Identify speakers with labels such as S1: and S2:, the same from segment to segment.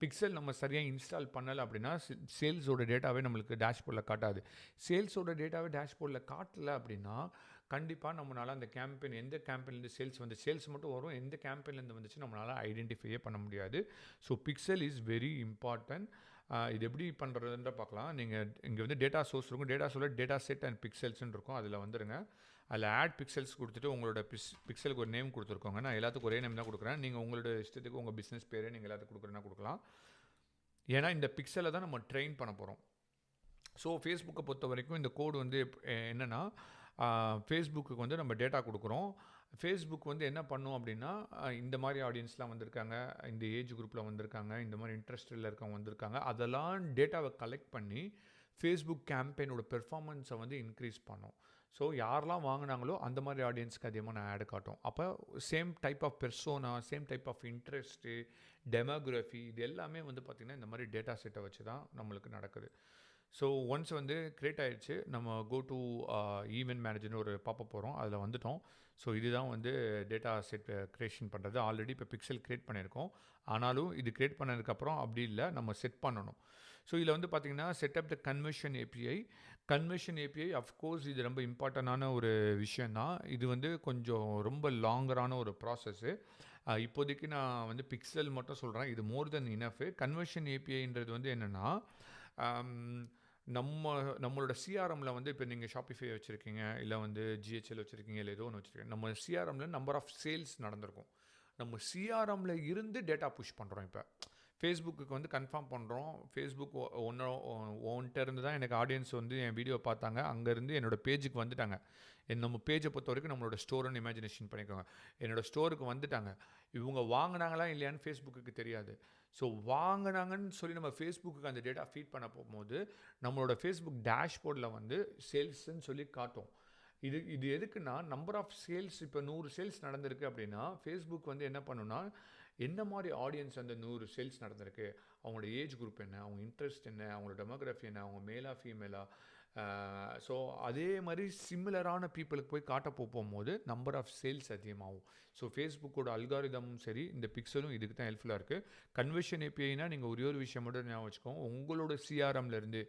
S1: Pixel நம்ம சரியாக install பண்ணலை அப்படின்னா சேல்ஸோட டேட்டாவே நம்மளுக்கு டேஷ்போர்டில் காட்டாது. சேல்ஸோட டேட்டாவே டேஷ்போர்டில் காட்டலை அப்படின்னா கண்டிப்பாக நம்மளால் அந்த கேம்பெயின் எந்த கேம்பெயின்லேருந்து சேல்ஸ் வந்து சேல்ஸ் மட்டும் வரும், எந்த கேம்பெயின்லேருந்து வந்துச்சு நம்மளால் ஐடென்டிஃபையே பண்ண முடியாது. So pixel is very important. இது எப்படி பண்ணுறதுன்ற பார்க்கலாம். நீங்கள் இங்கே வந்து டேட்டா சோர்ஸ் இருக்கும், டேட்டா சோர்ஸில் டேட்டா செட் அண்ட் பிக்சல்ஸ்ன்னு இருக்கும். அதில் வந்துடுங்க. அதில் ஆட் பிக்சல்ஸ் கொடுத்துட்டு உங்களோட பிக்சலுக்கு ஒரு நேம் கொடுத்துருக்கோங்க. நான் எல்லாத்துக்கும் ஒரே நேம் தான் கொடுக்குறேன். நீங்கள் உங்களோட இஷ்டத்துக்கு உங்கள் பிஸ்னஸ் பேரே நீங்கள் எல்லாத்துக்கும் கொடுக்குறேன்னா கொடுக்கலாம். ஏன்னா இந்த பிக்சலை தான் நம்ம ட்ரெயின் பண்ண போகிறோம். ஸோ ஃபேஸ்புக்கை பொறுத்த வரைக்கும் இந்த கோடு வந்து என்னென்னா, ஃபேஸ்புக்கு வந்து நம்ம டேட்டா கொடுக்குறோம். ஃபேஸ்புக் வந்து என்ன பண்ணும் அப்படின்னா, இந்த மாதிரி ஆடியன்ஸ்லாம் வந்திருக்காங்க, இந்த ஏஜ் குரூப்பில் வந்திருக்காங்க, இந்த மாதிரி இன்ட்ரெஸ்டில் இருக்கவங்க வந்திருக்காங்க, அதெல்லாம் டேட்டாவை கலெக்ட் பண்ணி ஃபேஸ்புக் கேம்பெயினோட பெர்ஃபார்மன்ஸை வந்து இன்க்ரீஸ் பண்ணும். ஸோ யாரெல்லாம் வாங்கினாங்களோ அந்த மாதிரி ஆடியன்ஸ்க்கு அதிகமாக நான் ஆடு காட்டும். அப்போ same type of persona, same type of interest, demography, இது எல்லாமே வந்து பார்த்திங்கன்னா இந்த மாதிரி டேட்டா செட்டை வச்சு தான் நம்மளுக்கு நடக்குது. ஸோ ஒன்ஸ் வந்து க்ரியேட் ஆகிடுச்சு, நம்ம கோ டு ஈவென்ட் மேனேஜர்னு ஒரு பார்ப்ப போகிறோம். அதில் வந்துட்டோம். ஸோ இதுதான் வந்து டேட்டா செட் க்ரியேஷன் பண்ணுறது. ஆல்ரெடி இப்போ பிக்சல் க்ரியேட் பண்ணியிருக்கோம். ஆனாலும் இது க்ரியேட் பண்ணதுக்கப்புறம் அப்படி இல்லை, நம்ம செட் பண்ணணும். ஸோ இதில் வந்து பார்த்திங்கன்னா செட்டப் த conversion API. Conversion API of course இது ரொம்ப இம்பார்ட்டண்டான ஒரு விஷயந்தான். இது வந்து கொஞ்சம் ரொம்ப லாங்கரான ஒரு ப்ராசஸ்ஸு. இப்போதைக்கு நான் வந்து பிக்சல் மட்டும் சொல்கிறேன். இது மோர் தென் இனஃப். கன்வர்ஷன் ஏபிஐன்றது வந்து என்னென்னா, நம்மளோட சிஆர்எம்மில் வந்து இப்போ நீங்கள் ஷாப்பிஃபை வச்சுருக்கீங்க, இல்லை வந்து ஜிஹெச்எல் வச்சுருக்கீங்க, இல்லை ஏதோ ஒன்று வச்சுருக்கீங்க. நம்ம சிஆர்எம்மில் நம்பர் ஆஃப் சேல்ஸ் நடந்திருக்கும். நம்ம சிஆர்எம்மில் இருந்து டேட்டா புஷ் பண்ணுறோம். இப்போ ஃபேஸ்புக்கு வந்து கன்ஃபார்ம் பண்ணுறோம். ஃபேஸ்புக் ஒன்ட்ட இருந்து தான் எனக்கு ஆடியன்ஸ் வந்து என் வீடியோ பார்த்தாங்க, அங்கேருந்து என்னோடய பேஜுக்கு வந்துட்டாங்க. நம்ம பேஜை பொறுத்த வரைக்கும் நம்மளோட ஸ்டோருன்னு இமேஜினேஷன் பண்ணிக்கோங்க. என்னோடய ஸ்டோருக்கு வந்துட்டாங்க. இவங்க வாங்கினாங்களா இல்லையான்னு ஃபேஸ்புக்கு தெரியாது. ஸோ வாங்கினாங்கன்னு சொல்லி நம்ம ஃபேஸ்புக்கு அந்த டேட்டா ஃபீட் பண்ண போகும்போது நம்மளோட ஃபேஸ்புக் டேஷ்போர்டில் வந்து சேல்ஸ்ன்னு சொல்லி காட்டும். இது எதுக்குன்னா, நம்பர் ஆஃப் சேல்ஸ் இப்போ 100 சேல்ஸ் நடந்திருக்கு அப்படின்னா ஃபேஸ்புக் வந்து என்ன பண்ணுன்னா, என்ன மாதிரி ஆடியன்ஸ் அந்த 100 சேல்ஸ் நடந்திருக்கு, அவங்களோட ஏஜ் குரூப் என்ன, அவங்க இன்ட்ரெஸ்ட் என்ன, அவங்களோட டெமோகிராஃபி என்ன, அவங்க மேலா ஃபீமேலா, ஸோ அதே மாதிரி சிமிலரான பீப்புளுக்கு போய் காட்ட போகும்போது நம்பர் ஆஃப் சேல்ஸ் அதிகமாகும். ஸோ ஃபேஸ்புக்கோட அல்காரிதமும் சரி, இந்த பிக்சலும் இதுக்கு தான் ஹெல்ப்ஃபுல்லாக இருக்குது. கன்வர்ஷன் ஏபிஐனா நீங்கள் ஒரே ஒரு விஷயம் மட்டும் ஞாபகம் வச்சுக்கோங்க. உங்களோட சிஆர்எம்லேருந்து,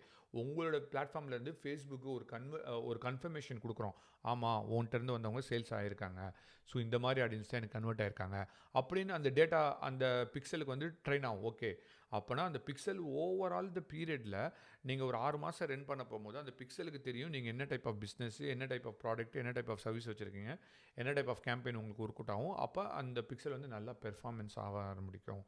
S1: உங்களோட பிளாட்ஃபார்ம்லேருந்து ஃபேஸ்புக்கு ஒரு கன்ஃபர்மேஷன் கொடுக்குறோம். ஆமாம், உன்கிட்டருந்து வந்தவங்க சேல்ஸ் ஆகியிருக்காங்க, ஸோ இந்த மாதிரி ஆடியன்ஸ் தான் எனக்கு கன்வெர்ட் ஆகிருக்காங்க அப்படின்னு அந்த டேட்டா அந்த பிக்சலுக்கு வந்து ட்ரெயின் ஆகும். ஓகே, அப்போனா அந்த பிக்சல் ஓவரால் த பீரியடில் நீங்கள் ஒரு 6 மாதம் ரன் பண்ண போகும்போது அந்த பிக்சலுக்கு தெரியும் நீங்கள் என்ன டைப் ஆஃப் பிஸ்னஸ், என்ன டைப் ஆஃப் ப்ராடக்ட், என்ன டைப் ஆஃப் சர்வீஸ் வச்சுருக்கீங்க, என்ன டைப் ஆஃப் கேம்பெயின் உங்களுக்கு ஒர்க் அவுட் ஆகும். அப்போ அந்த பிக்சல் வந்து நல்லா பெர்ஃபார்மன்ஸ் ஆக ஆரம்பிக்கும்.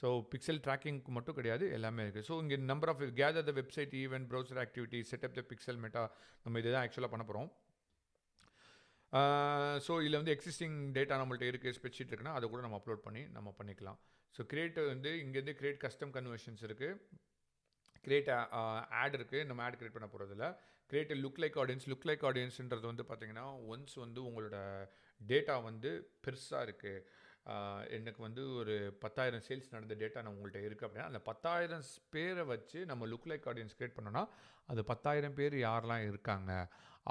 S1: ஸோ பிக்சல் ட்ராக்கிங்க்கு மட்டும் கிடையாது, எல்லாமே இருக்குது. ஸோ இங்கே number of gather the website event browser activity setup the pixel Meta, நம்ம இதை தான் ஆக்சுவலாக பண்ண போகிறோம். ஸோ இதில் வந்து எக்ஸிஸ்டிங் டேட்டா நம்மள்ட்ட இருக்குது, ஸ்ப்ரெட்ஷீட் இருக்குன்னா அதை கூட நம்ம அப்லோட் பண்ணி நம்ம பண்ணிக்கலாம். ஸோ கிரியேட் வந்து இங்கேருந்து கிரியேட் கஸ்டம் கன்வர்ஷன்ஸ் இருக்குது, கிரியேட் ஆட் இருக்குது. நம்ம ஆட் கிரியேட் பண்ண போகிறதில்ல. கிரியேட் லுக் லைக் ஆடியன்ஸ்ன்றது வந்து பார்த்தீங்கன்னா, ஒன்ஸ் வந்து உங்களோட டேட்டா வந்து பெருசாக இருக்குது, எனக்கு வந்து ஒரு 10,000 சேல்ஸ் நடந்த டேட்டா நான் உங்கள்கிட்ட இருக்குது அப்படின்னா, அந்த 10,000 பேரை வச்சு நம்ம லுக் லைக் ஆடியன்ஸ் கிரியேட் பண்ணோன்னா, அது 10,000 பேர் யாரெல்லாம் இருக்காங்க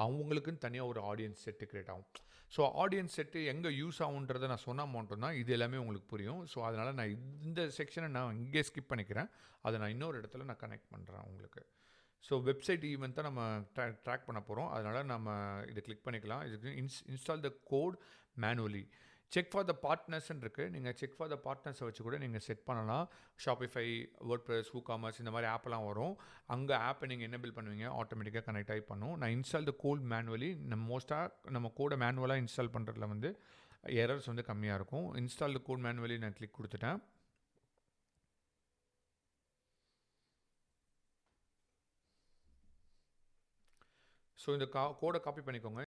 S1: அவங்களுக்குன்னு தனியாக ஒரு ஆடியன்ஸ் செட்டு கிரியேட் ஆகும். ஸோ ஆடியன்ஸ் செட்டு எங்கே யூஸ் ஆகுன்றதை நான் சொன்னால் மட்டும் தான் இது எல்லாமே உங்களுக்கு புரியும். ஸோ அதனால் நான் இந்த செக்ஷனை நான் இங்கே ஸ்கிப் பண்ணிக்கிறேன். அதை நான் இன்னொரு இடத்துல நான் கனெக்ட் பண்ணுறேன் உங்களுக்கு. ஸோ வெப்சைட் ஈவெண்ட் தான் நம்ம ட்ராக் பண்ண போகிறோம். அதனால் நம்ம இதை கிளிக் பண்ணிக்கலாம். இதுக்கு install the code manually. Check for the பார்ட்னர்ஸ்ன்னு இருக்குது. நீங்கள் செக் ஃபார் த பார்ட்னர்ஸை வச்சு கூட நீங்கள் செட் பண்ணலாம். ஷாப்பிஃபை, வேர்ட்பிரஸ், WooCommerce இந்த மாதிரி ஆப்பெல்லாம் வரும். அங்கே ஆப்பை நீங்கள் என்னபிள் பண்ணுவீங்க, ஆட்டோமேட்டிக்காக கனெக்ட் ஆகி பண்ணும். நான் இன்ஸ்டால் த கோட் மேனுவலி. நம்ம கோடை மேனுவலாக இன்ஸ்டால் பண்ணுறதுல வந்து எரர்ஸ் வந்து கம்மியாக இருக்கும். இன்ஸ்டால் த கோட் மேனுவலி நான் கிளிக் கொடுத்துட்டேன். ஸோ இந்த கோடை காப்பி பண்ணிக்கோங்க.